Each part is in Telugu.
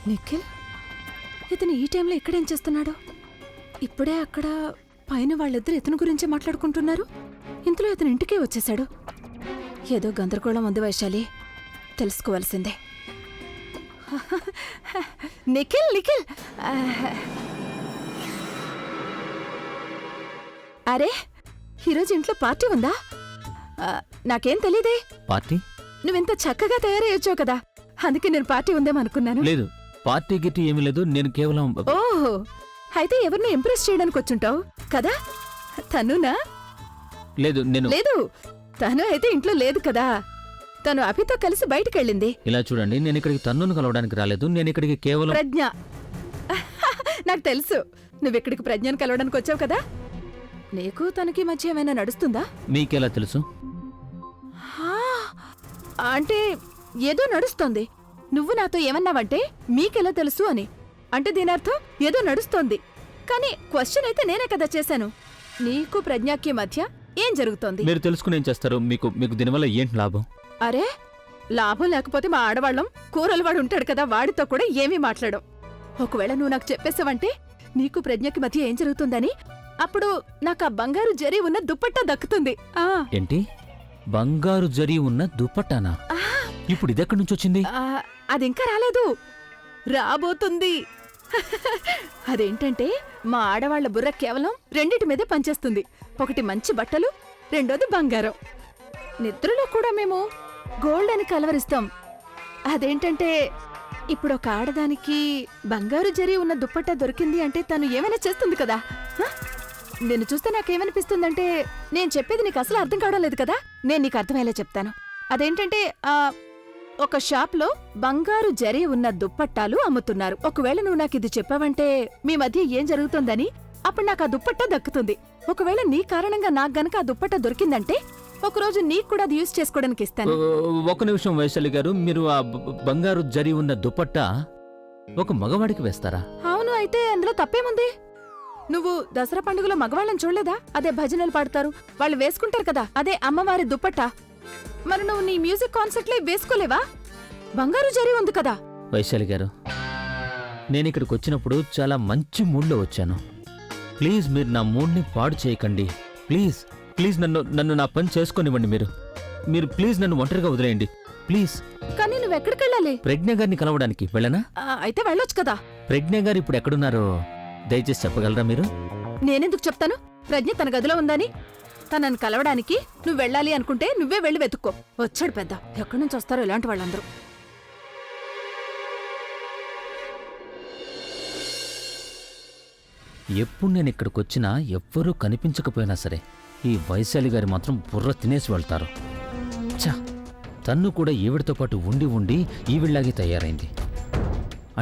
నిఖిల్ ఇతను ఈ టైంలో ఇక్కడేం చేస్తున్నాడు? ఇప్పుడే అక్కడ పైన వాళ్ళిద్దరు ఇతని గురించే మాట్లాడుకుంటున్నారు. ఇంతలో ఇతను ఇంటికే వచ్చేశాడు. ఏదో గందరగోళం ఉంది వైశాలి, తెలుసుకోవాల్సిందే. నిఖిల్ నిఖిల్ అరే, ఈరోజు ఇంట్లో పార్టీ ఉందా? నాకేం తెలీదే. పార్టీ? నువ్వింత చక్కగా తయారయ్యొచ్చావు కదా, అందుకే నేను పార్టీ ఉందేమో అనుకున్నాను. లేదు, పార్టీ గిట్టి ఏమీ లేదు. నేను కేవలం... ఓహో, అయితే ఎవరిని ఇంప్రెస్ చేయడానికి వచ్చుంటావు కదా? తనునా? లేదు, లేదు, తను అయితే ఇంట్లో లేదు కదా. తను అభితో కలిసి బయటికెళ్ళింది. ఇలా చూడండి, నేను ఇక్కడికి తన్నును కలవడానికి రాలేదు. నేను ఇక్కడికి కేవలం... ప్రజ్ఞ. నాకు తెలుసు, నువ్విక్కడికి ప్రజ్ఞను కలవడానికి వచ్చావు కదా. నీకు తనకి మధ్య ఏమైనా నడుస్తుందా? మీకెలా తెలుసు? అంటే ఏదో నడుస్తోంది. నువ్వు నాతో ఏమన్నావంటే మీకెలా తెలుసు అని. అంటే దీని అర్థం ఏదో నడుస్తోంది. కానీ క్వశ్చన్ అయితే నేనే కదా చేశాను. నీకు ప్రజ్ఞకి మధ్య ఏం జరుగుతోంది? మీరు తెలుసుకుని ఏం చేస్తారు? మీకు దీనివల్ల ఏంటి లాభం? అరే, లాభం లేకపోతే మా ఆడవాళ్ళం కూరలు వాడు ఉంటాడు కదా, వాడితో కూడా ఏమీ మాట్లాడం. ఒకవేళ నువ్వు నాకు చెప్పేసావంటే నీకు ప్రజ్ఞకి మధ్య ఏం జరుగుతుందని, అప్పుడు నాకు ఆ బంగారు జరీ ఉన్న దుప్పట్టా దక్కుతుంది. ఏంటి? బంగారు జరీ ఉన్న దుప్పట్టానా? ఇప్పుడు ఇదెక్కడి నుంచి వచ్చింది? అదింకా రాలేదు, రాబోతుంది. అదేంటంటే మా ఆడవాళ్ల బుర్ర కేవలం రెండిటి మీదే పనిచేస్తుంది. ఒకటి మంచి బట్టలు, రెండోది బంగారం. నిద్రలో కూడా మేము గోల్డ్ అని కలవరిస్తాం. అదేంటంటే ఇప్పుడు ఒక ఆడదానికి బంగారు జరీ ఉన్న దుప్పట్టా దొరికింది అంటే తను ఏమైనా చేస్తుంది కదా. నిన్ను చూస్తే నాకేమనిపిస్తుందంటే, నేను చెప్పేది నీకు అసలు అర్థం కావడం లేదు కదా. నేను నీకు అర్థమయ్యేలా చెప్తాను. అదేంటంటే ఒక షాప్లో బంగారు జరీ ఉన్న దుప్పట్టాలు అమ్ముతున్నారు. ఒకవేళ నువ్వు నాకు ఇది చెప్పావంటే మీ మధ్య ఏం జరుగుతుందని, అప్పుడు నాకు ఆ దుప్పట్టా దక్కుతుంది. ఒకవేళ నీ కారణంగా నాకు గనక ఆ దుప్పట్టా దొరికిందంటే ఒకరోజు నీకు కూడా అది యూజ్ చేసుకోవడానికి ఇస్తాను. ఒక నిమిషం వైశాలి గారు, మీరు ఆ బంగారు జరీ ఉన్న దుప్పట్టా ఒక మగవాడికి వేస్తారా? అవును, అయితే అందులో తప్పేముంది? నువ్వు దసరా పండుగలో మగవాళ్ళని చూడలేదా? అదే భజనలు పాడతారు, వాళ్ళు వేసుకుంటారు కదా, అదే అమ్మవారి దుప్పట్టా. మరి నువ్వు నీ మ్యూజిక్ కాన్సర్ట్లో వేసుకోలేవా? బంగారు జరీ ఉంది కదా. వైశాలి గారు, నేను ఇక్కడికి వచ్చినప్పుడు చాలా మంచి మూడ్లో వచ్చాను. ప్లీజ్ మీరు నా మూడ్ని పాడు చేయకండి. ప్లీజ్ ప్లీజ్ నన్ను నా పని చేసుకొనివ్వండి. మీరు ప్లీజ్ నన్ను ఒంటరిగా వదిలేయండి ప్లీజ్. కానీ నువ్వెక్కడికెళ్ళాలి? ప్రజ్ఞ గారిని కలవడానికి వెళ్ళనా? అయితే వెళ్ళొచ్చు కదా. ప్రజ్ఞ గారు ఇప్పుడు ఎక్కడున్నారో దయచేసి చెప్పగలరా మీరు? నేనెందుకు చెప్తాను? ప్రజ్ఞ తన గదిలో ఉందని. తనను కలవడానికి నువ్వు వెళ్ళాలి అనుకుంటే నువ్వే వెళ్ళి వెతుక్కో. వచ్చాడు పెద్ద. ఎక్కడి నుంచి వస్తారో ఇలాంటి వాళ్ళందరూ. ఎప్పుడు నేను ఇక్కడికొచ్చినా ఎవ్వరూ కనిపించకపోయినా సరే ఈ వైశాలి గారి మాత్రం బుర్ర తినేసి వెళ్తారు. ఛా, తన్ను కూడా ఈవిడితో పాటు ఉండి ఉండి ఈవిడ్లాగే తయారైంది.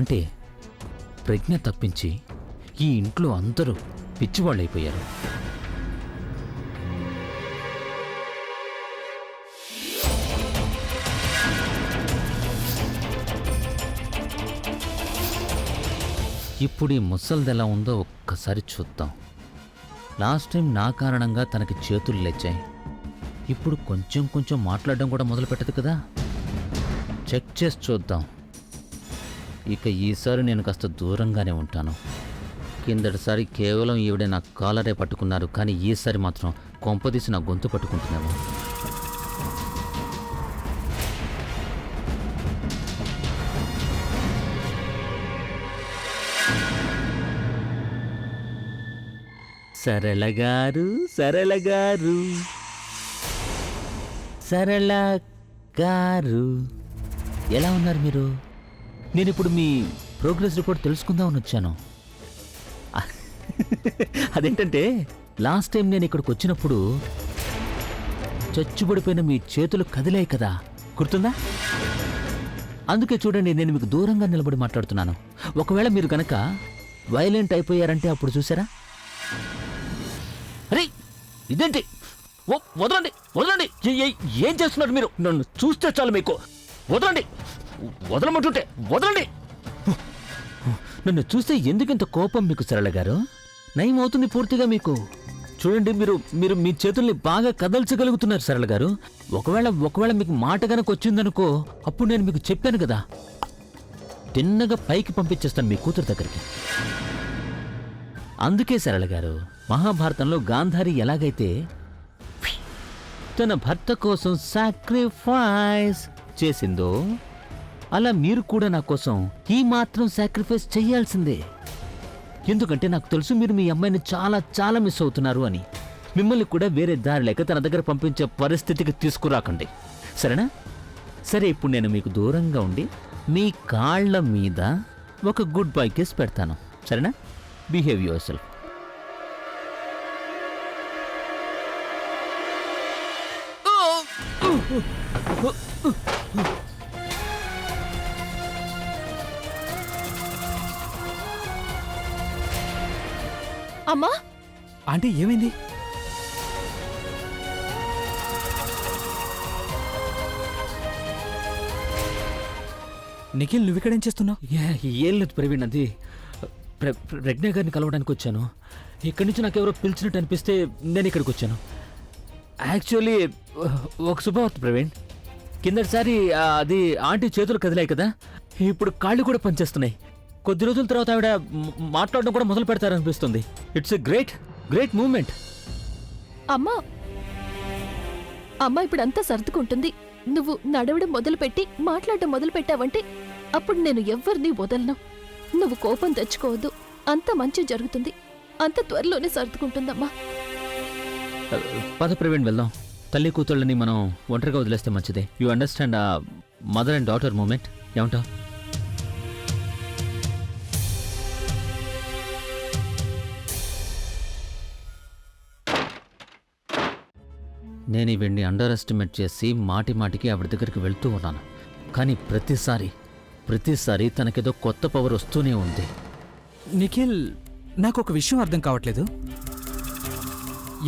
అంటే ప్రజ్ఞ తప్పించి ఈ ఇంట్లో అందరూ పిచ్చివాళ్ళైపోయారు. ఇప్పుడు ఈ ముసల్దెలా ఉందో ఒక్కసారి చూద్దాం. లాస్ట్ టైం నా కారణంగా తనకి చేతులు లేచాయి. ఇప్పుడు కొంచెం కొంచెం మాట్లాడడం కూడా మొదలు పెట్టదు కదా. చెక్ చేసి చూద్దాం. ఇక ఈసారి నేను కాస్త దూరంగానే ఉంటాను. కిందటిసారి కేవలం ఈవిడే నా కాలరే పట్టుకున్నారు, కానీ ఈసారి మాత్రం కొంపదీసి నా గొంతు పట్టుకుంటున్నాము. సరళ గారు, సరళ గారు, సరళ గారు, ఎలా ఉన్నారు మీరు? నేను ఇప్పుడు మీ ప్రోగ్రెస్ రిపోర్ట్ తెలుసుకుందామని వచ్చాను. అదేంటంటే లాస్ట్ టైం నేను ఇక్కడికి వచ్చినప్పుడు చచ్చుబడిపోయిన మీ చేతులు కదిలాయి కదా, గుర్తుందా? అందుకే చూడండి, నేను మీకు దూరంగా నిలబడి మాట్లాడుతున్నాను. ఒకవేళ మీరు గనక వైలెంట్ అయిపోయారంటే అప్పుడు చూసారా? అరే ఇదేంటి? ఓ వదలండి, వదలండి! ఏం చేస్తున్నారు మీరు? నన్ను చూస్తే చాలు మీకు. వదలండి, వదలమంటుంటే వదలండి. నన్ను చూస్తే ఎందుకింత కోపం మీకు సరళ గారు? నయం అవుతుంది పూర్తిగా మీకు. చూడండి, మీరు మీ చేతుల్ని బాగా కదల్చగలుగుతున్నారు సరళ గారు. ఒకవేళ మీకు మాట కనుక వచ్చిందనుకో, అప్పుడు నేను మీకు చెప్పాను కదా, తిన్నగా పైకి పంపించేస్తాను మీ కూతురు దగ్గరికి. అందుకే సరళ గారు, మహాభారతంలో గాంధారి ఎలాగైతే తన భర్త కోసం సాక్రిఫైస్ చేసిందో, అలా మీరు కూడా నా కోసం ఈ మాత్రం సాక్రిఫైస్ చెయ్యాల్సిందే. ఎందుకంటే నాకు తెలుసు మీరు మీ అమ్మాయిని చాలా చాలా మిస్ అవుతున్నారు అని. మిమ్మల్ని కూడా వేరే దారి లేక తన దగ్గర పంపించే పరిస్థితికి తీసుకురాకండి, సరేనా? సరే, ఇప్పుడు నేను మీకు దూరంగా ఉండి మీ కాళ్ళ మీద ఒక గుడ్ బై కిస్ పెడతాను, సరేనా? Behave your self. అమ్మా, ఆంటీ ఏమైంది? నిఖిల్ నువ్వు ఇక్కడేం చేస్తున్నావు? ఏం లేదు ప్రవీణ్, అది ప్రజ్ఞ గారిని కలవడానికి వచ్చాను. ఇక్కడి నుంచి నాకు ఎవరో పిలిచినట్టు అనిపిస్తే నేను ఇక్కడికి వచ్చాను. యాక్చువల్లీ ఒక శుభవార్త ప్రవీణ్. కిందటిసారి అది ఆంటీ చేతులు కదిలాయి కదా, ఇప్పుడు కాళ్ళు కూడా పనిచేస్తున్నాయి. కొద్ది రోజుల తర్వాత ఆవిడ మాట్లాడడం కూడా మొదలు పెడతారనిపిస్తుంది. It's a great great moment. అమ్మా, అమ్మా ఇప్పుడంతా సర్దుకుంటుంది. నువ్వు నడవడం మొదలుపెట్టి మాట్లాడడం మొదలు పెట్టావంటే అప్పుడు నేను ఎవ్వరినీ వదలను. నువ్వు కోపం తెచ్చుకోవద్దు, అంత మంచి జరుగుతుంది. అంత త్వరలోనే సర్దుకుంటుందమ్మా. పద ప్రవీణ్, వెళ్దాం. తల్లి కూతుళ్ళని మనం ఒంటరిగా వదిలేస్తే మంచిదే. యూ అండర్స్టాండ్ ఆ మదర్ అండ్ డాటర్ మూమెంట్? ఏమంటావు? నేను ఇవన్నీ అండర్ ఎస్టిమేట్ చేసి మాటి మాటికి ఆవిడ దగ్గరికి వెళ్తూ ఉన్నాను. కానీ ప్రతిసారి తనకేదో కొత్త పవర్ వస్తూనే ఉంది. నిఖిల్, నాకు ఒక విషయం అర్థం కావట్లేదు.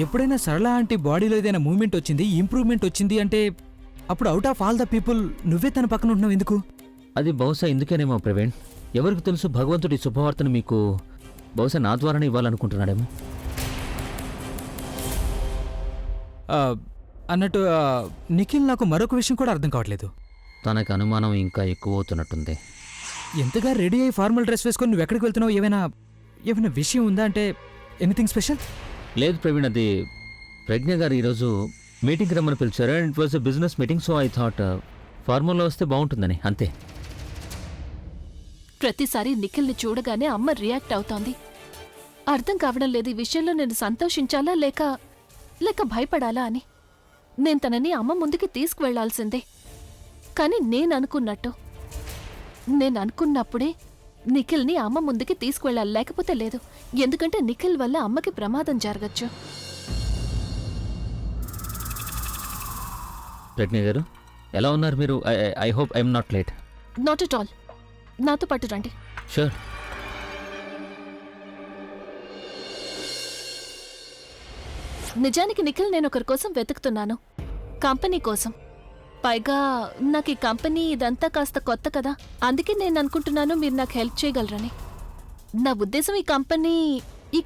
ఎప్పుడైనా సరళ ఆంటీ బాడీలో ఏదైనా మూమెంట్ వచ్చింది, ఇంప్రూవ్మెంట్ వచ్చింది అంటే అప్పుడు out of all the people నువ్వే తన పక్కన ఉంటున్నావు ఎందుకు? అది బహుశా ఇందుకేనేమో ప్రవీణ్. ఎవరికి తెలుసు, భగవంతుడి శుభవార్తను మీకు బహుశా నా ద్వారానే ఇవ్వాలనుకుంటున్నాడేమో. అన్నట్టు నిఖిల్, నాకు మరొక విషయం కూడా అర్థం కావట్లేదు. తనకి అనుమానం ఇంకా ఎక్కువ అవుతున్నట్టుంది. ఎంతగా రెడీ అయ్యి ఫార్మల్ డ్రెస్ వేసుకొని నువ్వు ఎక్కడికి వెళ్తున్నావు? ఏమైనా విషయం ఉందా? అంటే ఎనీథింగ్ స్పెషల్? లేదు ప్రవీణ్, అది ప్రజ్ఞ గారు ఈరోజు మీటింగ్కి రమ్మని పిలిచారు. And it was a business meeting, so I thought ఫార్మల్లో వస్తే బాగుంటుందని, అంతే. ప్రతిసారి నిఖిల్ని చూడగానే అమ్మ రియాక్ట్ అవుతోంది. అర్థం కావడం లేదు ఈ విషయంలో నేను సంతోషించాలా లేక భయపడాలా అని. నేను తనని అమ్మ ముందుకి తీసుకువెళ్లాల్సిందే. కానీ నేను అనుకున్నప్పుడే నిఖిల్ని అమ్మ ముందుకి తీసుకువెళ్ళాలి, లేకపోతే లేదు. ఎందుకంటే నిఖిల్ వల్ల అమ్మకి ప్రమాదం జరగచ్చు. ప్రజ్ఞ గారు, ఎలా ఉన్నారు మీరు? I hope I'm not late. Not at all. నాతో పాటు రండి. షూర్. నిజానికి నిఖిల్ నేను ఒకరి కోసం వెతుకుతున్నాను, కంపెనీ కోసం. పైగా నాకు ఈ కంపెనీ ఇదంతా కాస్త కొత్త కదా, అందుకే నేను అనుకుంటున్నాను మీరు నాకు హెల్ప్ చేయగలరని. నా ఉద్దేశం ఈ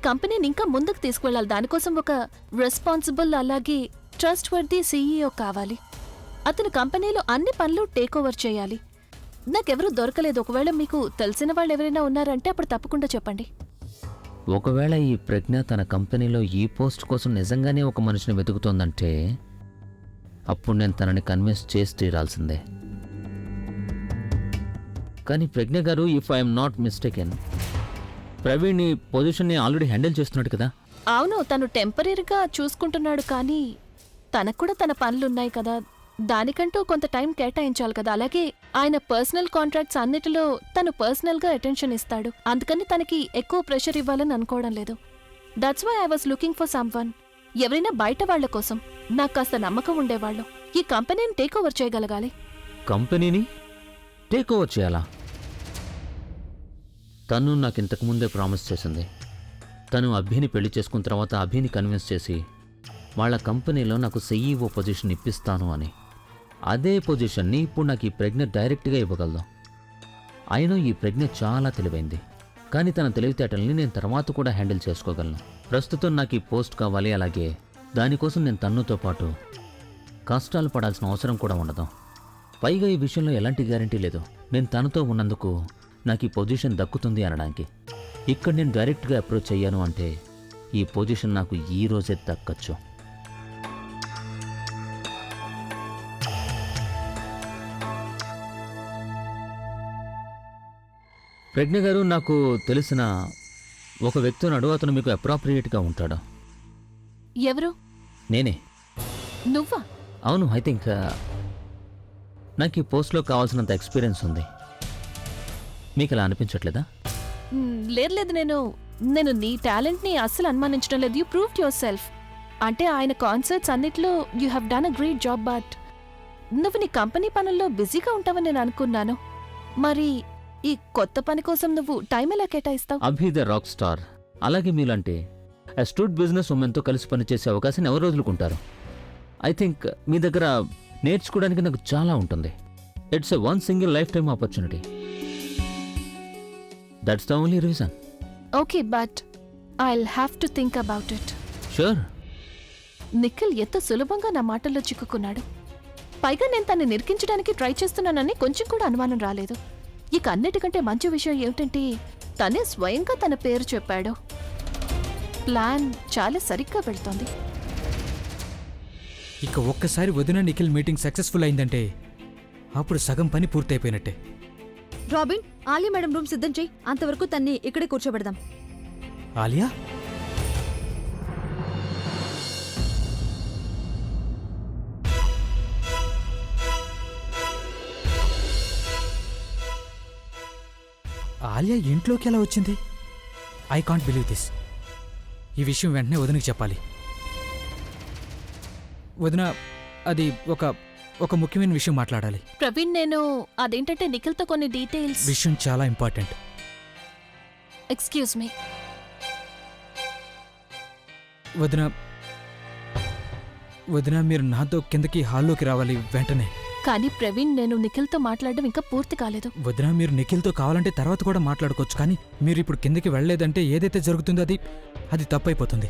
కంపెనీని ఇంకా ముందుకు తీసుకువెళ్ళాలి. దానికోసం ఒక రెస్పాన్సిబుల్ అలాగే ట్రస్ట్ వర్ది సీఈఓ కావాలి. అతను కంపెనీలో అన్ని పనులు టేక్ ఓవర్ చేయాలి. నాకెవరూ దొరకలేదు. ఒకవేళ మీకు తెలిసిన వాళ్ళు ఎవరైనా ఉన్నారంటే అప్పుడు తప్పకుండా చెప్పండి. ఒకవేళ ఈ ప్రజ్ఞ తన కంపెనీలో ఈ పోస్ట్ కోసం నిజంగానే ఒక మనిషిని వెతుకుతోందంటే అప్పుడు నేను తనని కన్విన్స్ చేసి తీరాల్సిందే. కానీ ప్రజ్ఞ గారు, if I'm not mistaken, Praveen ఈ పొజిషన్ని ఆల్రెడీ హ్యాండిల్ చేస్తున్నాడు కదా? అవును, తను టెంపరీగా చూసుకుంటున్నాడు. కానీ తనకు కూడా తన పనులున్నాయి కదా, దానికంటూ కొంత టైం కేటాయించాలి కదా. అలాగే ఆయన పర్సనల్ కాంట్రాక్ట్స్ అన్నిటిలో తను పర్సనల్గా అటెన్షన్ ఇస్తాడు. అందుకని తనకి ఎక్కువ ప్రెషర్ ఇవ్వాలని అనుకోవడం లేదు. That's why I was looking for someone. ఎవరైనా బయట వాళ్ల కోసం నాకు కాస్త నమ్మకం ఉండేవాళ్ళు. ఈ కంపెనీని టేక్ ఓవర్ చేయగలగాలి. కంపెనీని టేక్ ఓవర్ చేయాలా? తను నాకు ఇంతకుముందే ప్రామిస్ చేసింది. తను అభిని పెళ్లి చేసుకున్న తర్వాత అభిని కన్విన్స్ చేసి వాళ్ళ కంపెనీలో నాకు సీఈఓ పొజిషన్ ఇప్పిస్తాను అని. అదే పొజిషన్ని ఇప్పుడు నాకు ఈ ప్రజ్ఞ డైరెక్ట్గా ఇవ్వగలదు. అయినా ఈ ప్రజ్ఞ చాలా తెలివైంది. కానీ తన తెలివితేటల్ని నేను తర్వాత కూడా హ్యాండిల్ చేసుకోగలను. ప్రస్తుతం నాకు ఈ పోస్ట్ కావాలి. అలాగే దానికోసం నేను తన్నుతో పాటు కష్టాలు పడాల్సిన అవసరం కూడా ఉండదు. పైగా ఈ విషయంలో ఎలాంటి గ్యారంటీ లేదు. నేను తనతో ఉన్నందుకు నాకు ఈ పొజిషన్ దక్కుతుంది అనడానికి. ఇక్కడ నేను డైరెక్ట్గా అప్రోచ్ అయ్యాను అంటే ఈ పొజిషన్ నాకు ఈ రోజే దక్కచ్చు. ప్రజ్ఞ గారు, నాకు తెలిసిన ఒక వ్యక్తిని అడుగు, అతను మీకు అప్రాప్రియేట్గా ఉంటాడు. ఎవరు? నేనే. నువ్వా? అవును, ఐ థింక్ నాకు ఈ పోస్ట్లో కావాల్సినంత ఎక్స్పీరియన్స్ ఉంది. మీకు అలా అనిపించట్లేదా? లేదు, నేను నీ టాలెంట్ని అస్సలు అనుమానించడం లేదు. You proved your self. అంటే ఆయన కాన్సర్ట్స్ అన్నిట్లో you have done a great job. But నువ్వు నీ కంపెనీ పనుల్లో బిజీగా ఉంటావని నేను అనుకున్నాను. మరి ఈ కొత్త పని కోసం నువ్వు టైం ఎలా కేటాయిస్తావు? అభి ద రాక్ స్టార్, అలాగే మీలాంటి అస్టూట్ బిజినెస్ ఉమెన్తో కలిసి పనిచేసే అవకాశం ఎవరు వదులుకుంటారు? ఐ థింక్ మీ దగ్గర నేర్చుకోవడానికి నాకు చాలా ఉంటుంది. It's a one single life time opportunity. That's the only reason. Okay, but I'll have to think about it. Sure. Nikhil ఎంత సులభంగా నా మాటల్లో చిక్కుకున్నాడు. పైగా నేను తన్ని నిరికించడానికి ట్రై చేస్తున్నానని కొంచెం కూడా అనుమానం రాలేదు. ఇక అన్నిటికంటే మంచి విషయం ఏమిటంటే తనే స్వయంగా తన పేరు చెప్పాడు. ప్లాన్ చాలా సరిగ్గా వెళ్తోంది. ఇక ఒక్కసారి వదిన నిఖిల్ మీటింగ్ సక్సెస్ఫుల్ అయిందంటే అప్పుడు సగం పని పూర్తయిపోయినట్టే. రాబిన్, ఆలియా మేడం రూమ్ సిద్ధం చెయ్యి. అంతవరకు తన్ని ఇక్కడే కూర్చోబెడదాం. ఆలియా? ఆలియా ఇంట్లోకి ఎలా వచ్చింది? I can't believe this. ఈ విషయం వెంటనే వదినకి చెప్పాలి. వదిన, అది ఒక ముఖ్యమైన విషయం మాట్లాడాలి. ప్రవీణ్, నేను అదేంటంటే నిఖిల్తో కొన్ని డీటెయిల్స్. విషయం చాలా ఇంపార్టెంట్. Excuse me. వదిన, మీరు నాతో కిందకి హాల్లోకి రావాలి వెంటనే. కానీ ప్రవీణ్, నేను నిఖిల్తో మాట్లాడడం ఇంకా పూర్తి కాలేదు. వదిన, మీరు నిఖిల్తో కావాలంటే తర్వాత కూడా మాట్లాడుకోవచ్చు, కానీ మీరు ఇప్పుడు కిందకి వెళ్ళలేదంటే ఏదైతే జరుగుతుందో అది తప్పైపోతుంది.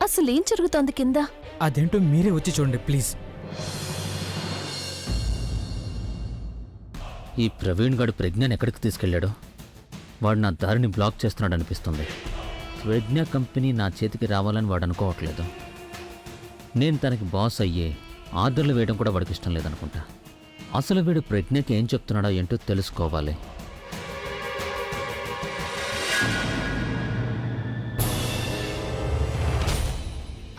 అసలేం జరుగుతోంది కింద? అదేంటో మీరే వచ్చి చూడండి ప్లీజ్. ఈ ప్రవీణ్ గాడు ప్రజ్ఞని ఎక్కడికి తీసుకెళ్ళాడో? వాడు నా దారిని బ్లాక్ చేస్తున్నాడు అనిపిస్తుంది. ప్రజ్ఞ కంపెనీ నా చేతికి రావాలని వాడు అనుకోవట్లేదు. నేను తనకి బాస్ అయ్యే ఆర్డర్లు వేయడం కూడా వాడికి ఇష్టం లేదనుకుంటా. అసలు వీడు ప్రజ్ఞకి ఏం చెప్తున్నాడో ఏంటో తెలుసుకోవాలి.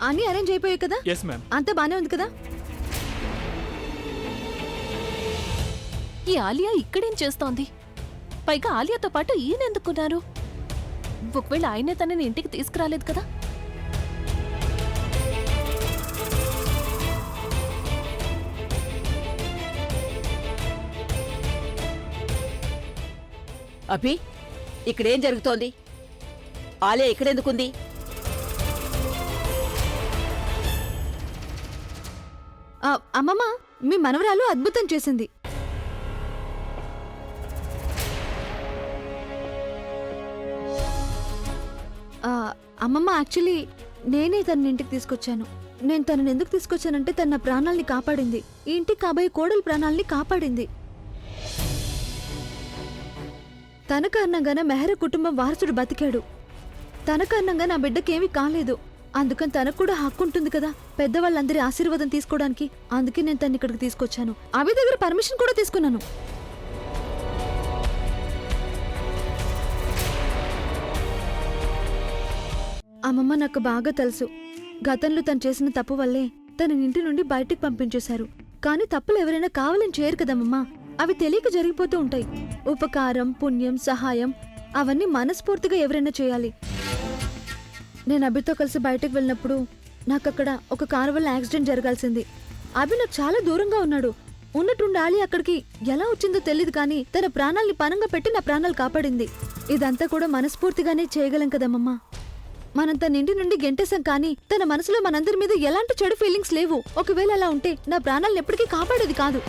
అన్నీ అరేంజ్ అయిపోయాయి కదా? అంతా బానే ఉంది కదా? ఈ ఆలియా ఇక్కడేం చేస్తోంది? పైగా ఆలియాతో పాటు ఈయన ఎందుకున్నారు? ఒకవేళ ఆయనే తనని ఇంటికి తీసుకురాలేదు కదా? అభి, ఇక్కడేం జరుగుతోంది? ఆలియా ఇక్కడెందుకుంది? అమ్మమ్మ, మీ మనవరాలు అద్భుతం చేసింది. అమ్మమ్మ, యాక్చువల్లీ నేనే తన ఇంటికి తీసుకొచ్చాను. నేను తనని ఎందుకు తీసుకొచ్చానంటే తన నా ప్రాణాల్ని కాపాడింది. ఈ ఇంటికి కాబోయే కోడలి ప్రాణాల్ని కాపాడింది. తన కారణంగానే మెహర్ కుటుంబం వారసుడు బతికాడు. తన కారణంగా నా బిడ్డకేమీ కాలేదు. అందుకని తనకు కూడా హక్కు ఉంటుంది కదా పెద్దవాళ్ళందరి ఆశీర్వాదం తీసుకోవడానికి. అందుకే నేను తను ఇక్కడికి తీసుకొచ్చాను. అవి దగ్గర పర్మిషన్ కూడా తీసుకున్నాను. అమ్మమ్మ, నాకు బాగా తెలుసు గతంలో తను చేసిన తప్పు వల్లే తన ఇంటి నుండి బయటికి పంపించేశారు. కానీ తప్పులు ఎవరైనా కావాలని చేయరు కదమ్మమ్మా. అవి తెలియక జరిగిపోతూ ఉంటాయి. ఉపకారం, పుణ్యం, సహాయం అవన్నీ మనస్ఫూర్తిగా ఎవరైనా చేయాలి. నేను అభితో కలిసి బయటకు వెళ్ళినప్పుడు నాకు అక్కడ ఒక కారు వల్ల యాక్సిడెంట్ జరగాల్సింది. అభి నాకు చాలా దూరంగా ఉన్నాడు. ఉన్నట్టుండి ఆలి అక్కడికి ఎలా వచ్చిందో తెలియదు, కానీ తన ప్రాణాల్ని పనంగా పెట్టి నా ప్రాణాలు కాపాడింది. ఇదంతా కూడా మనస్ఫూర్తిగానే చేయగలం కదమ్మమ్మా. మనం తన ఇంటి నుండి గెంటేశాం, కానీ తన మనసులో మనందరి మీద ఎలాంటి చెడు ఫీలింగ్స్ లేవు. ఒకవేళ అలా ఉంటే నా ప్రాణాలను ఎప్పటికీ కాపాడేది కాదు.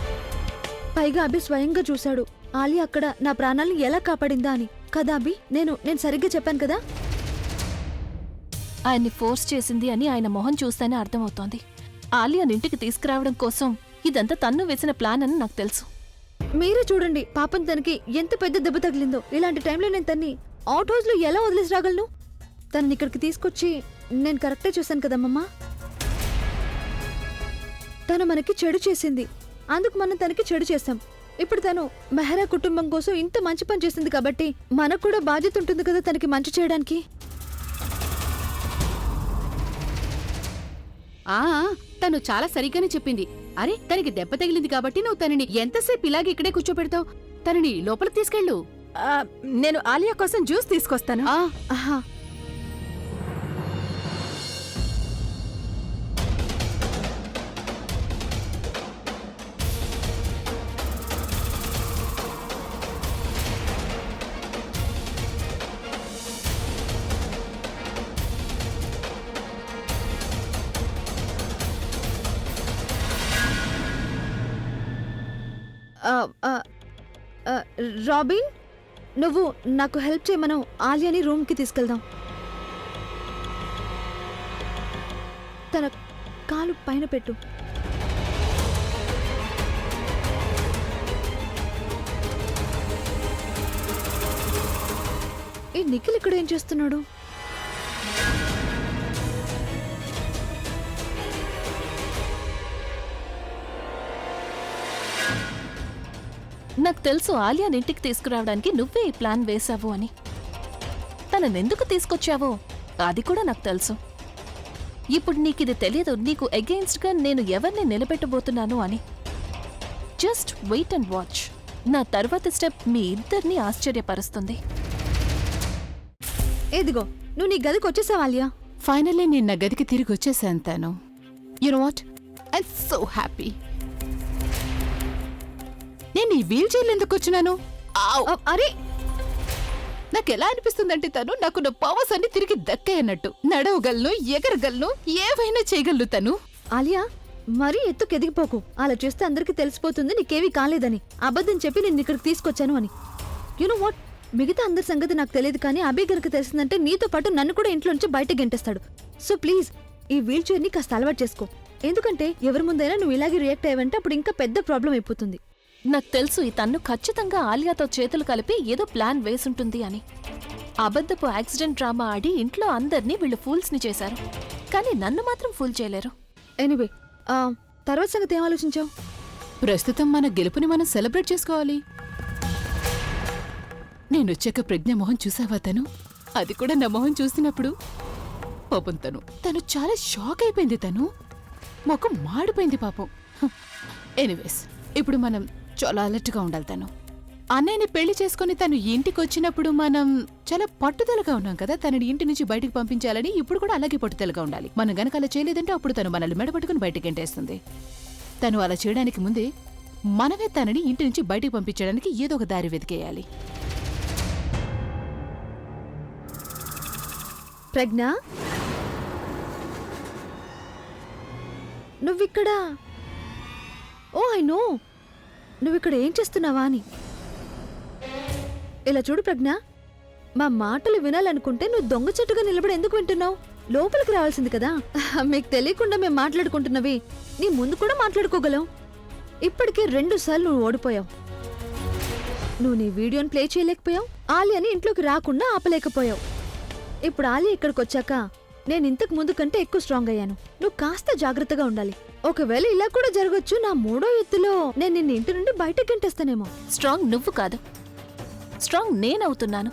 పైగా అభి స్వయంగా చూశాడు ఆలియా అక్కడ నా ప్రాణాలను ఎలా కాపాడిందా అని. కదా అభి, నేను సరిగ్గా చెప్పాను కదా? ఆయన్ని ఫోర్స్ చేసింది అని ఆయన మొహం చూస్తేనే అర్థమవుతోంది. ఆలియాని ఇంటికి తీసుకురావడం కోసం ఇదంతా తన్ను వేసిన ప్లాన్ అని నాకు తెలుసు. మీరే చూడండి పాపం తనకి ఎంత పెద్ద దెబ్బ తగిలిందో. ఇలాంటి టైంలో నేను తన్ని అవుట్ హౌస్ లో ఎలా వదిలేసి రాగలను? తనని ఇక్కడికి తీసుకొచ్చి నేను కరెక్టే చూశాను కదమ్మా. తను మనకి చెడు చేసింది, అందుకు మనం తనకి చెడు చేశాం. ఇప్పుడు తను మెహరా కుటుంబం కోసం ఇంత మంచి పని చేసింది కాబట్టి మనకు కూడా బాధ్యత ఉంటుంది కదా తనకి మంచి చేయడానికి. తను చాలా సరిగ్గానే చెప్పింది. అరే తనకి దెబ్బ తగిలింది కాబట్టి నువ్వు తనని ఎంతసేపు ఇలాగే ఇక్కడే కూర్చోపెడతావు? తనని లోపలికి తీసుకెళ్ళు. నేను ఆలియా కోసం జ్యూస్ తీసుకొస్తాను. ఆహా, రాబిన్, నువ్వు నాకు హెల్ప్ చేయమను. ఆలియాని రూమ్కి తీసుకెళ్దాం. తన కాలు పైన పెట్టు. ఈ నిఖిల్ ఇక్కడ ఏం చేస్తున్నాడు? నాకు తెలుసు ఆలియాని ఇంటికి తీసుకురావడానికి నువ్వే ఈ ప్లాన్ వేశావు అని. తననెందుకు తీసుకొచ్చావో అది కూడా నాకు తెలుసు. ఇప్పుడు నీకిది తెలియదు నీకు అగెయిన్స్ట్గా నేను ఎవరిని నిలబెట్టబోతున్నాను అని. Just wait and watch. నా తర్వాతి స్టెప్ మీ ఇద్దరిని ఆశ్చర్యపరుస్తుంది. ఏదిగో నువ్వు నీ గదికి వచ్చేసావు ఆలియా. ఫైనల్లీ నేను నా గదికి తిరిగి వచ్చేసాను. తను you know what, I'm so happy. నేను ఈ వీల్ చైర్లు ఎందుకు వచ్చినాను? అరే, నాకు ఎలా అనిపిస్తుందంటే తను నాకు నా పవర్స్ అన్ని తిరిగి దక్కాయన్నట్టు. నడవగలను, ఎగరగలను, ఏవైనా చేయగలను తను. ఆలియా మరీ ఎత్తుకు ఎదిగిపోకు. అలా చేస్తే అందరికీ తెలిసిపోతుంది నీకేవీ కాలేదని. అబద్ధం చెప్పి నేను ఇక్కడికి తీసుకొచ్చాను అని. యు నో వాట్, మిగతా అందరి సంగతి నాకు తెలియదు, కానీ అభి గనక తెలిసిందంటే నీతో పాటు నన్ను కూడా ఇంట్లో నుంచి బయటకు గెంటేస్తాడు. సో ప్లీజ్ ఈ వీల్ చైర్ని కాస్త అలవాటు చేసుకో. ఎందుకంటే ఎవరి ముందైనా నువ్వు ఇలాగే రియాక్ట్ అయ్యావంటే అప్పుడు ఇంకా పెద్ద ప్రాబ్లం అయిపోతుంది. నాకు తెలుసు ఈ తన్ను ఖచ్చితంగా ఆలియాతో చేతులు కలిపి ఏదో ప్లాన్ వేసుంటుంది అని. అబద్ధపు యాక్సిడెంట్ డ్రామా ఆడి ఇంట్లో అందర్నీ వీళ్ళు ఫూల్స్ని చేశారు, కానీ నన్ను మాత్రం ఫూల్ చేయలేరు. ఎనీవే, తర్వాత సంగతి ఏం ఆలోచించావు? ప్రస్తుతం మన గెలుపుని మనం సెలబ్రేట్ చేసుకోవాలి. నేను వచ్చాక ప్రజ్ఞ మొహం చూసావా తను? అది కూడా నా మొహం చూసినప్పుడు పాపం తను చాలా షాక్ అయిపోయింది. తను మొఖం మాడిపోయింది పాపం. ఎనీవేస్, ఇప్పుడు మనం చాలా అలర్ట్గా ఉండాలి. తను అన్నయ్యని పెళ్లి చేసుకుని తను ఇంటికి వచ్చినప్పుడు మనం చాలా పట్టుదలగా ఉన్నాం కదా తనని ఇంటి నుంచి బయటకు పంపించాలని. ఇప్పుడు కూడా అలాగే పట్టుదలగా ఉండాలి. మనం గనక అలా చేయలేదంటే అప్పుడు తను మనల్ని మెడపట్టుకుని బయటకు గెంటేస్తుంది. తను అలా చేయడానికి ముందే మనమే తనని ఇంటి నుంచి బయటకు పంపించడానికి ఏదో ఒక దారి వెతికేయాలి. ప్రజ్ఞ, నువ్విక్కడ? ఓ ఐ నో, నువ్విక్కడ ఏం చేస్తున్నావా అని. ఇలా చూడు ప్రజ్ఞ, మా మాటలు వినాలనుకుంటే నువ్వు దొంగ చెట్టుగా నిలబడి ఎందుకు వింటున్నావు? లోపలికి రావాల్సింది కదా. మీకు తెలియకుండా మేము మాట్లాడుకుంటున్నవి నీ ముందు కూడా మాట్లాడుకోగలం. ఇప్పటికే 2 సార్లు నువ్వు ఓడిపోయావు. నువ్వు నీ వీడియోని ప్లే చేయలేకపోయావు, ఆలియాని ఇంట్లోకి రాకుండా ఆపలేకపోయావు. ఇప్పుడు ఆలియా ఇక్కడికి వచ్చాక నేను ఇంతకు ముందు కంటే ఎక్కువ స్ట్రాంగ్ అయ్యాను. నువ్వు కాస్త జాగ్రత్తగా ఉండాలి. ఒకవేళ ఇలా కూడా జరగచ్చు, నా 3వ ఎత్తులో నేను నిన్ను ఇంటి నుండి బయటకు గంటేస్తానేమో. స్ట్రాంగ్ నువ్వు కాదు, స్ట్రాంగ్ నేనవుతున్నాను.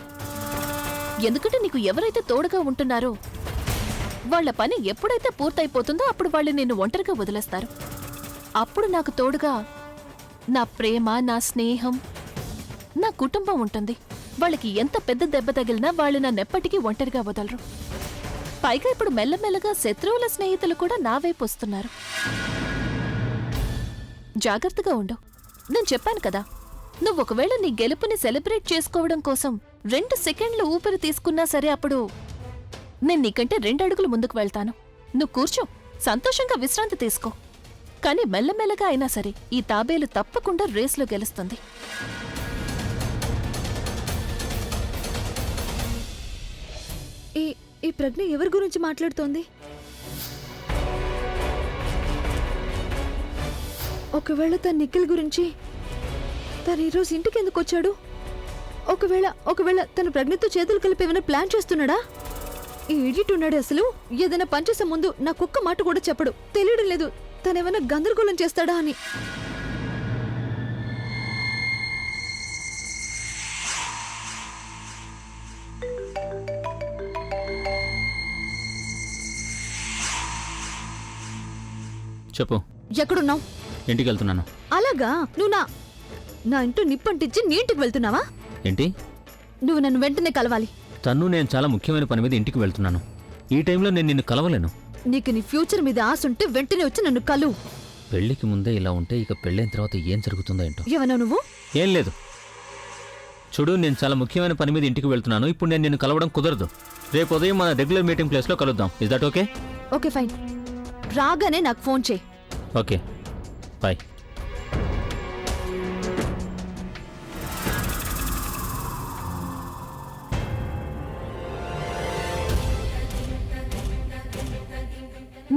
ఎందుకంటే నీకు ఎవరైతే తోడుగా ఉంటున్నారో వాళ్ల పని ఎప్పుడైతే పూర్తయిపోతుందో అప్పుడు వాళ్ళు నిన్ను ఒంటరిగా వదిలేస్తారు. అప్పుడు నాకు తోడుగా నా ప్రేమ, నా స్నేహం, నా కుటుంబం ఉంటుంది. వాళ్ళకి ఎంత పెద్ద దెబ్బ తగిలినా వాళ్ళు నన్నెప్పటికీ ఒంటరిగా వదలరు. పైగా ఇప్పుడు మెల్లమెల్లగా శత్రువుల స్నేహితులు కూడా నా వైపు వస్తున్నారు. జాగ్రత్తగా ఉండు. నేను చెప్పాను కదా, నువ్వు ఒకవేళ నీ గెలుపుని సెలబ్రేట్ చేసుకోవడం కోసం 2 సెకండ్లు ఊపిరి తీసుకున్నా సరే అప్పుడు నేను నీకంటే 2 అడుగులు ముందుకు వెళ్తాను. నువ్వు కూర్చో, సంతోషంగా విశ్రాంతి తీసుకో. కానీ మెల్లమెల్లగా అయినా సరే ఈ తాబేలు తప్పకుండా రేస్లో గెలుస్తుంది. ఈ ప్రజ్ఞ ఎవరి గురించి మాట్లాడుతోంది? ఒకవేళ తన నిఖిల్ గురించి తను ఈరోజు ఇంటికి ఎందుకు వచ్చాడు? ఒకవేళ తను ప్రజ్ఞతో చేతులు కలిపి ఏమైనా ప్లాన్ చేస్తున్నాడా? ఈ ఇడియట్ ఉన్నాడు అసలు. ఏదైనా పనిచేసే ముందు నా కుక్క మాట కూడా చెప్పడు. తెలియడం లేదు తనేమైనా గందరగోళం చేస్తాడా అని. చెప్పు. ఎక్కడున్నావు? ఇంటికి వెళ్తున్నాను. అలాగా, నువ్వు నా ఇంట్లో నిప్పంటించి నీ ఇంటికి వెళ్తున్నావా? ఏంటి? నువ్వు నన్ను వెంటనే కలవాలి. తను నేను చాలా ముఖ్యమైన పని మీద ఇంటికి వెళ్తున్నాను. ఈ టైంలో నేను నిన్ను కలవలేను. నీకు నీ ఫ్యూచర్ మీద ఆశ ఉంటే వెంటనే వచ్చి నన్ను కలు. పెళ్లికి ముందే ఇలా ఉంటే ఇక పెళ్ళైన తర్వాత ఏం జరుగుతుందో ఏంటో. ఏమన్నా నువ్వు? ఏం లేదు. చూడు, నేను చాలా ముఖ్యమైన పని మీద ఇంటికి వెళ్తున్నాను. ఇప్పుడు నేను నిన్ను కలవడం కుదరదు. రేపు ఉదయం మన రెగ్యులర్ మీటింగ్ ప్లేస్లో కలుద్దాం. Is that okay? Okay fine. రాగానే నాకు ఫోన్ చేయి. Okay, bye.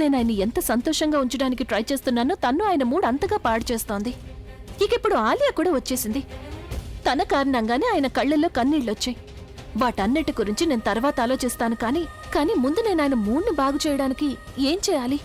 నేను ఆయన ఎంత సంతోషంగా ఉంచడానికి ట్రై చేస్తున్నానో తన్ను ఆయన మూడ్ అంతగా పాడు చేస్తోంది. ఇక ఇప్పుడు ఆలియా కూడా వచ్చేసింది. తన కారణంగానే ఆయన కళ్ళల్లో కన్నీళ్ళొచ్చాయి. వాటన్నిటి గురించి నేను తర్వాత ఆలోచిస్తాను, కానీ ముందు నేను ఆయన మూడ్ని బాగు చేయడానికి ఏం చేయాలి?